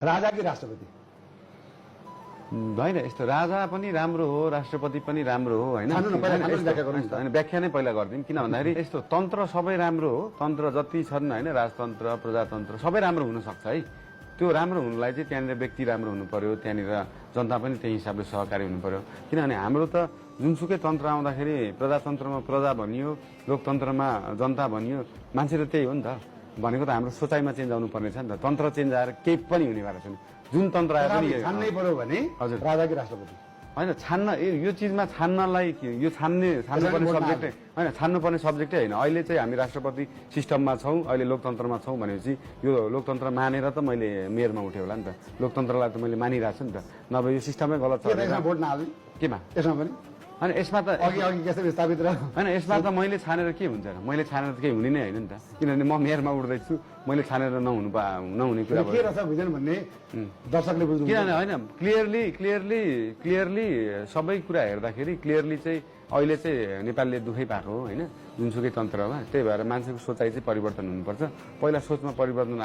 राजा कि राष्ट्रपति? होइन, यस्तो राजा पनि राम्रो हो, राष्ट्रपति पनि राम्रो हो, होइन? होइन, व्याख्या नै पहिला गरिदिउँ। किन भन्दाखेरि यस्तो तन्त्र सबै राम्रो हो, तन्त्र जति छन् होइन, राजतन्त्र प्रजातन्त्र सबै राम्रो हुनसक्छ है। त्यो राम्रो हुनुलाई चाहिँ त्यहाँनिर व्यक्ति राम्रो हुनु पर्यो, त्यहाँनिर जनता पनि त्यही हिसाबले सहकारी हुनु पर्यो। किनभने हाम्रो त जुनसुकै तन्त्र आउँदाखेरि प्रजातन्त्रमा प्रजा भनियो, लोकतन्त्रमा जनता भनियो, मान्छे त त्यही हो नि त। भनेको त हाम्रो सोचाइमा चेन्ज आउनु पर्ने छ नि त। तन्त्र चेन्ज आएर केही पनि हुनेवाला छैन। जुन तन्त्र आए पनि छान्नै पर्यो भने हजुर राजा कि राष्ट्रपति? होइन, छान्न यो चिजमा छान्नलाई यो छान्नुपर्ने सब्जेक्टै होइन, छान्नुपर्ने सब्जेक्टै होइन। अहिले चाहिँ हामी राष्ट्रपति सिस्टममा छौँ, अहिले लोकतन्त्रमा छौँ भनेपछि यो लोकतन्त्र मानेर त मैले मेयरमा उठेँ होला नि त। लोकतन्त्रलाई त मैले मानिरहेको छु नि त। नभए यो सिस्टमै गलत छ। भोट नहाल्ने केमा? यसमा पनि होइन, यसमा त अघि कसरी स्थापित रह्यो? होइन, यसमा त मैले छानेर के हुन्छ र? मैले छानेर त केही हुने नै होइन नि त। किनभने म मेयरमा उठ्दैछु, मैले छानेर नहुने कुरा के रहेछ बुझेन भन्ने दर्शकले बुझ्नु। किनभने होइन, क्लियरली सबै कुरा हेर्दाखेरि क्लियरली चाहिँ अहिले चाहिँ नेपालले दुःखै पाएको हो होइन, जुनसुकै तन्त्रमा। त्यही भएर मान्छेको सोचाइ चाहिँ परिवर्तन हुनुपर्छ। पहिला सोचमा परिवर्तन